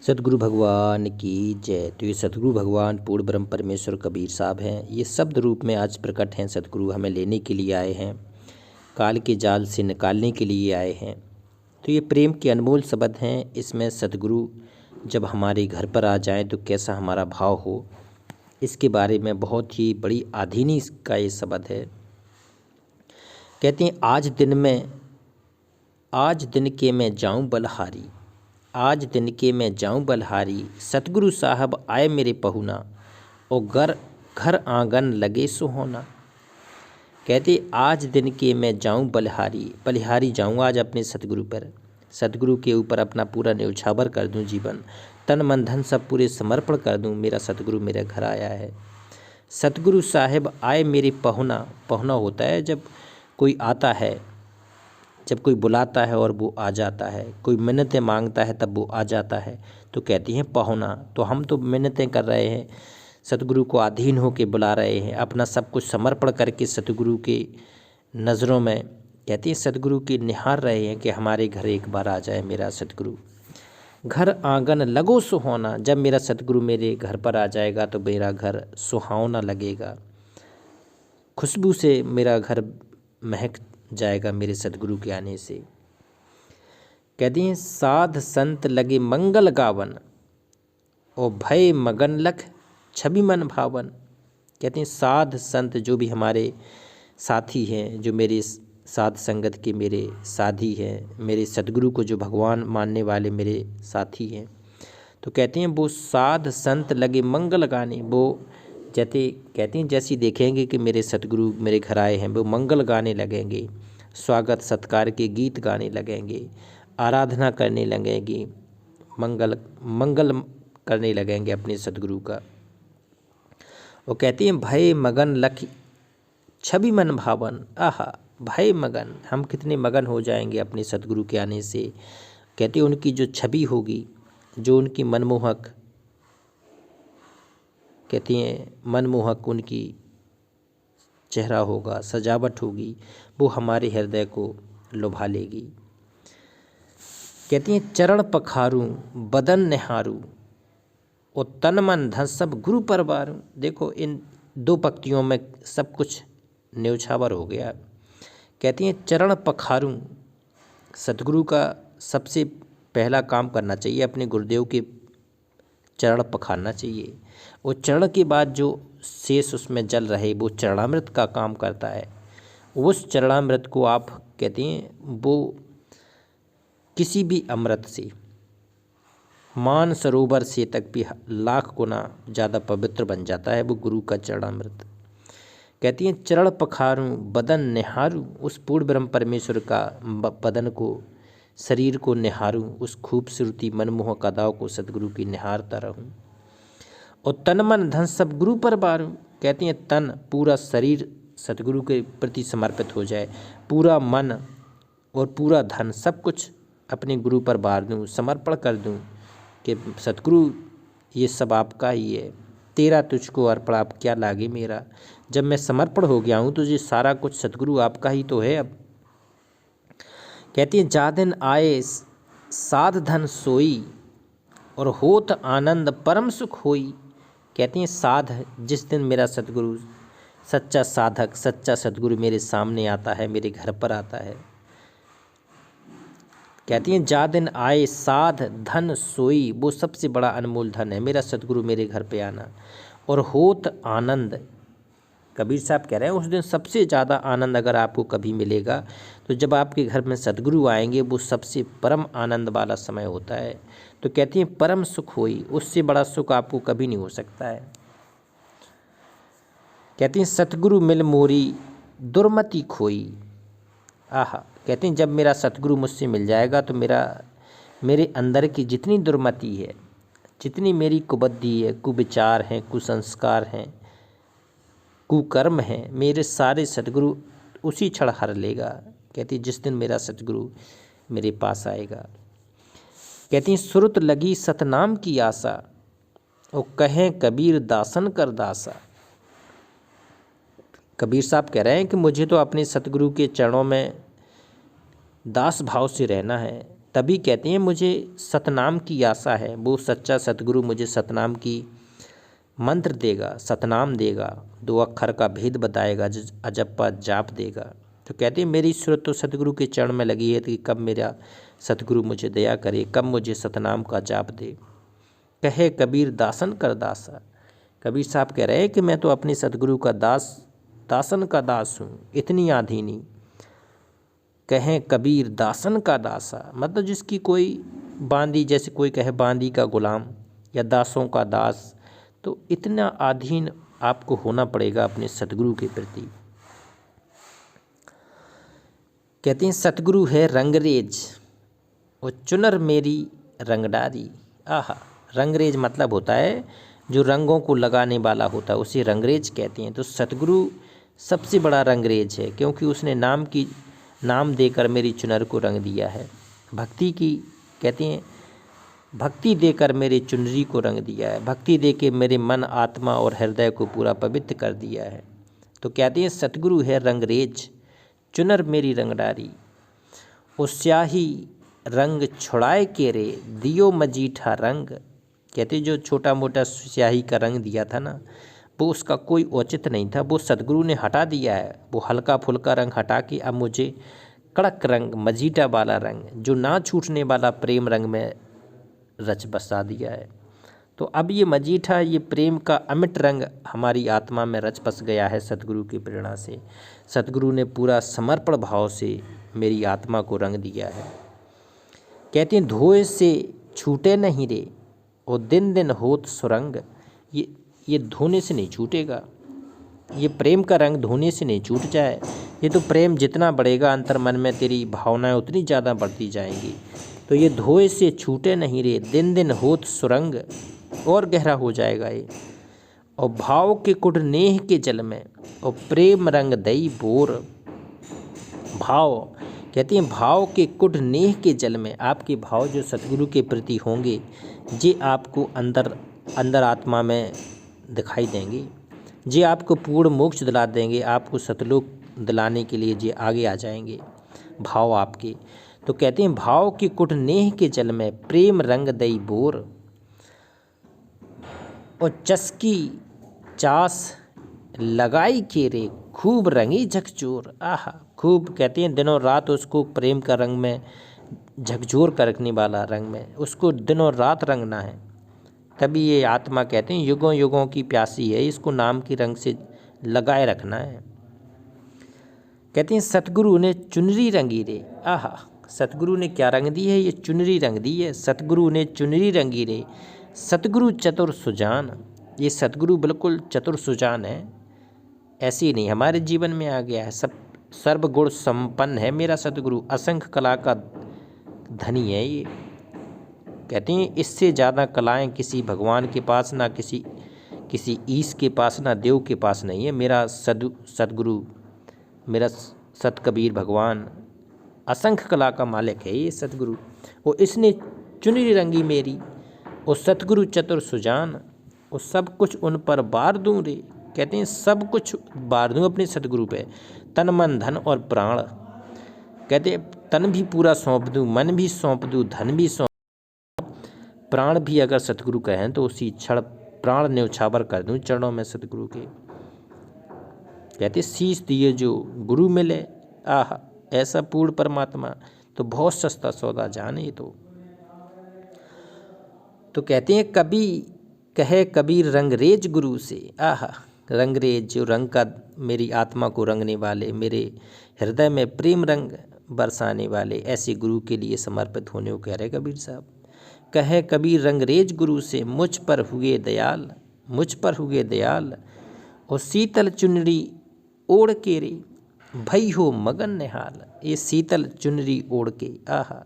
सतगुरु भगवान की जय। तो ये सतगुरु भगवान पूर्ण ब्रह्म परमेश्वर कबीर साहब हैं। ये शब्द रूप में आज प्रकट हैं। सतगुरु हमें लेने के लिए आए हैं, काल के जाल से निकालने के लिए आए हैं। तो ये प्रेम के अनमोल शब्द हैं। इसमें सतगुरु जब हमारे घर पर आ जाएं तो कैसा हमारा भाव हो, इसके बारे में बहुत ही बड़ी आधीनी का ये शब्द है। कहते हैं आज दिन के मैं जाऊं बलहारी, आज दिन के मैं जाऊं बलहारी, सतगुरु साहब आए मेरे पहुना, और घर आंगन लगे सुहाना। कहते आज दिन के मैं जाऊं बलिहारी जाऊं आज अपने सतगुरु पर, सतगुरु के ऊपर अपना पूरा न्यौछावर कर दूं, जीवन तन मन धन सब पूरे समर्पण कर दूं। मेरा सतगुरु मेरे घर आया है। सतगुरु साहब आए मेरे पहुना। पहुना होता है जब कोई आता है, जब कोई बुलाता है और वो आ जाता है, कोई मिन्नतें मांगता है तब वो आ जाता है, तो कहती हैं पहुना। तो हम तो मिन्नतें कर रहे हैं, सतगुरु को अधीन होकर बुला रहे हैं, अपना सब कुछ समर्पण करके सतगुरु के नज़रों में कहती हैं सतगुरु की निहार रहे हैं कि हमारे घर एक बार आ जाए मेरा सतगुरु। घर आंगन लगो सुहाना, जब मेरा सतगुरु मेरे घर पर आ जाएगा तो मेरा घर सुहावना लगेगा, खुशबू से मेरा घर महक जाएगा मेरे सतगुरु के आने से। कहते हैं साध संत लगे मंगल गावन, और भय मगन लख छवि मन भावन। कहते हैं साध संत जो भी हमारे साथी हैं, जो मेरे साध संगत के मेरे साथी हैं, मेरे सतगुरु को जो भगवान मानने वाले मेरे साथी हैं, तो कहते हैं वो साध संत लगे मंगल गाने। वो कहते हैं जैसी देखेंगे कि मेरे सतगुरु मेरे घर आए हैं, वो मंगल गाने लगेंगे, स्वागत सत्कार के गीत गाने लगेंगे, आराधना करने लगेंगे, मंगल करने लगेंगे अपने सतगुरु का। वो कहते हैं भय मगन लख छवि मन भावन। आहा, भय मगन, हम कितने मगन हो जाएंगे अपने सतगुरु के आने से। कहते हैं उनकी जो छवि होगी, जो उनकी मनमोहक, कहती हैं मनमोहक उनकी चेहरा होगा, सजावट होगी, वो हमारे हृदय को लुभा लेगी। कहती हैं चरण पखारूं बदन निहारूं, और तन मन धन सब गुरु परवारूं। देखो इन दो पंक्तियों में सब कुछ न्यौछावर हो गया। कहती हैं चरण पखारूं, सतगुरु का सबसे पहला काम करना चाहिए, अपने गुरुदेव के चरण पखारना चाहिए, और चरण के बाद जो शेष उसमें जल रहे वो चरणामृत का काम करता है। उस चरणामृत को आप कहते हैं वो किसी भी अमृत से, मान सरोवर से तक भी लाख गुना ज़्यादा पवित्र बन जाता है वो गुरु का चरणामृत। कहती हैं चरण पखारूं बदन निहारूं, उस पूर्ण ब्रह्म परमेश्वर का बदन को, शरीर को निहारूं, उस खूबसूरती मनमोहक अदाओं को सतगुरु की निहारता रहूं, और तन मन धन सब गुरु पर बारूं। कहती हैं तन पूरा शरीर सतगुरु के प्रति समर्पित हो जाए, पूरा मन और पूरा धन सब कुछ अपने गुरु पर बार दूं, समर्पण कर दूं कि सतगुरु ये सब आपका ही है, तेरा तुझको अर्पण आप क्या लागे मेरा। जब मैं समर्पण हो गया हूँ तो ये सारा कुछ सतगुरु आपका ही तो है। अब कहती हैं जा दिन आए साध धन सोई, और होत आनंद परम सुख होई। कहती हैं साध, जिस दिन मेरा सतगुरु, सच्चा साधक, सच्चा सतगुरु मेरे सामने आता है, मेरे घर पर आता है। कहती हैं जा दिन आए साध धन सोई, वो सबसे बड़ा अनमोल धन है मेरा सतगुरु मेरे घर पे आना। और होत आनंद, कबीर साहब कह रहे हैं उस दिन सबसे ज़्यादा आनंद अगर आपको कभी मिलेगा तो जब आपके घर में सतगुरु आएंगे, वो सबसे परम आनंद वाला समय होता है। तो कहती हैं परम सुख होई, उससे बड़ा सुख आपको कभी नहीं हो सकता है। कहती हैं सतगुरु मिल मोरी दुर्मति खोई। आहा, कहती हैं जब मेरा सतगुरु मुझसे मिल जाएगा तो मेरे अंदर की जितनी दुर्मति है, जितनी मेरी कुबुद्धि है, कुविचार हैं, कुसंस्कार हैं, कुकर्म हैं, मेरे सारे सतगुरु उसी क्षण हर लेगा। कहती जिस दिन मेरा सतगुरु मेरे पास आएगा। कहती हैं सुरत लगी सतनाम की आशा, और कहें कबीर दासन कर दासा। कबीर साहब कह रहे हैं कि मुझे तो अपने सतगुरु के चरणों में दास भाव से रहना है, तभी कहते हैं मुझे सतनाम की आशा है। वो सच्चा सतगुरु मुझे सतनाम की मंत्र देगा, सतनाम देगा, 2 अक्षर का भेद बताएगा, अजप्पा जाप देगा। तो कहते हैं मेरी सूरत तो सतगुरु के चरण में लगी है कि कब मेरा सतगुरु मुझे दया करे, कब मुझे सतनाम का जाप दे। कहे कबीर दासन कर दासा। कबीर साहब कह रहे हैं कि मैं तो अपने सतगुरु का दासन का दास हूँ, इतनी आधीनी। कहें कबीर दासन का दासा, मतलब जिसकी कोई बांदी, जैसे कोई कहे बांदी का गुलाम या दासों का दास, तो इतना अधीन आपको होना पड़ेगा अपने सतगुरु के प्रति। कहते हैं सतगुरु है रंगरेज और चुनर मेरी रंगडारी। आहा, रंगरेज मतलब होता है जो रंगों को लगाने वाला होता है, उसे रंगरेज कहते हैं। तो सतगुरु सबसे बड़ा रंगरेज है, क्योंकि उसने नाम देकर मेरी चुनर को रंग दिया है। भक्ति की कहते हैं भक्ति देकर मेरी चुनरी को रंग दिया है, भक्ति देके मेरे मन, आत्मा और हृदय को पूरा पवित्र कर दिया है। तो कहते हैं सतगुरु है रंगरेज, चुनर मेरी रंगडारी। ओ स्याही रंग छुड़ाए के रे, दियो मजीठा रंग। कहते जो छोटा मोटा स्याही का रंग दिया था ना, वो उसका कोई औचित्य नहीं था, वो सतगुरु ने हटा दिया है। वो हल्का फुल्का रंग हटा के अब मुझे कड़क रंग, मजीठा वाला रंग, जो ना छूटने वाला प्रेम रंग में रच बसा दिया है। तो अब ये मजीठा, ये प्रेम का अमिट रंग हमारी आत्मा में रच बस गया है सतगुरु की प्रेरणा से। सतगुरु ने पूरा समर्पण भाव से मेरी आत्मा को रंग दिया है। कहते हैं धोए से छूटे नहीं रे, और दिन दिन होत सुरंग। ये धोने से नहीं छूटेगा, ये प्रेम का रंग धोने से नहीं छूट जाए। ये तो प्रेम जितना बढ़ेगा अंतर मन में, तेरी भावनाएं उतनी ज़्यादा बढ़ती जाएंगी। तो ये धोए से छूटे नहीं रे, दिन दिन होत सुरंग, और गहरा हो जाएगा ये। और भाव के कुट नेह के जल में, और प्रेम रंग दई बोर। भाव कहते हैं भाव के कुट नेह के जल में, आपके भाव जो सतगुरु के प्रति होंगे, ये आपको अंदर आत्मा में दिखाई देंगे, ये आपको पूर्ण मोक्ष दिला देंगे, आपको सतलोक दिलाने के लिए ये आगे आ जाएंगे भाव आपके। तो कहते हैं भाव की कुट नेह के जल में, प्रेम रंग दई बोर। और चस्की चास लगाई के रे, खूब रंगी झकझोर। आहा, खूब कहते हैं दिनों रात उसको प्रेम का रंग में झकझोर कर रखने वाला रंग में उसको दिनों रात रंगना है। तभी ये आत्मा कहते हैं युगों युगों की प्यासी है, इसको नाम के रंग से लगाए रखना है। कहते हैं सतगुरु ने चुनरी रंगी रे। आहा, सतगुरु ने क्या रंग दी है? ये चुनरी रंग दी है। सतगुरु ने चुनरी रंगी रे, सतगुरु चतुर सुजान। ये सतगुरु बिल्कुल चतुर सुजान है, ऐसे ही नहीं हमारे जीवन में आ गया है, सब सर्वगुण संपन्न है मेरा सतगुरु, असंख्य कला का धनी है ये। कहते हैं इससे ज़्यादा कलाएं किसी भगवान के पास, ना किसी ईश के पास, ना देव के पास नहीं है। मेरा सतगुरु, मेरा सतकबीर भगवान असंख्य कला का मालिक है ये सतगुरु। और इसने चुनरी रंगी मेरी, और सतगुरु चतुर सुजान, और सब कुछ उन पर बार दूं रे। कहते हैं सब कुछ बार दूं अपने सतगुरु पे, तन मन धन और प्राण। कहते हैं तन भी पूरा सौंप दूं, मन भी सौंप दूं, धन भी सौंप, प्राण भी अगर सतगुरु कहें तो उसी क्षण प्राण न्यौछावर कर दूं चरणों में सतगुरु के। कहते शीश दिए जो गुरु मिले, आह ऐसा पूर्ण परमात्मा तो बहुत सस्ता सौदा जाने। तो कहते हैं कहे कबीर रंगरेज गुरु से। आह, रंगरेज जो रंग का मेरी आत्मा को रंगने वाले, मेरे हृदय में प्रेम रंग बरसाने वाले, ऐसे गुरु के लिए समर्पित होने को कह रहे कबीर साहब। कहे कबीर रंगरेज गुरु से, मुझ पर हुए दयाल, मुझ पर हुए दयाल। और शीतल चुनरी ओढ़ के रे, भई हो मगन निहाल। ये शीतल चुनरी ओढ़ के, आहा,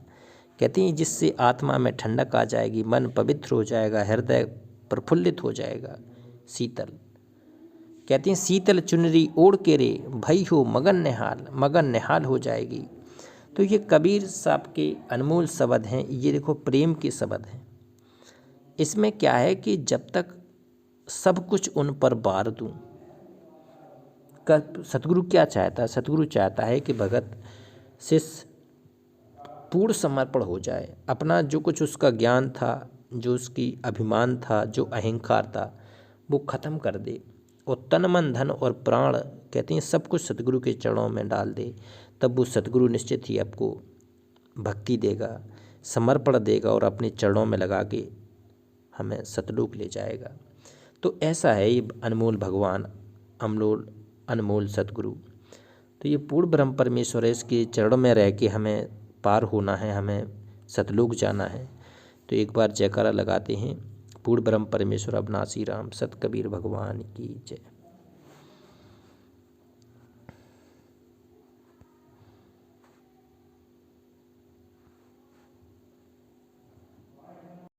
कहते हैं जिससे आत्मा में ठंडक आ जाएगी, मन पवित्र हो जाएगा, हृदय प्रफुल्लित हो जाएगा। शीतल कहते हैं शीतल चुनरी ओढ़ के रे, भई हो मगन निहाल, मगन निहाल हो जाएगी। तो ये कबीर साहब के अनमोल शब्द हैं। ये देखो प्रेम के शब्द हैं। इसमें क्या है कि जब तक सब कुछ उन पर बार दूं, सतगुरु क्या चाहता है? सतगुरु चाहता है कि भगत शिष्य पूर्ण समर्पण हो जाए, अपना जो कुछ उसका ज्ञान था, जो उसकी अभिमान था, जो अहंकार था, वो ख़त्म कर दे और तन मन धन और प्राण कहते हैं सब कुछ सतगुरु के चरणों में डाल दे, तब वो सतगुरु निश्चित ही आपको भक्ति देगा, समर्पण देगा और अपने चरणों में लगा के हमें सतलोक ले जाएगा। तो ऐसा है ये अनमोल भगवान, अनमोल सतगुरु। तो ये पूर्ण ब्रह्म परमेश्वर है, इसके चरणों में रह के हमें पार होना है, हमें सतलोक जाना है। तो एक बार जयकारा लगाते हैं, पूर्ण ब्रह्म परमेश्वर अविनाशी राम, सत कबीर भगवान की जय।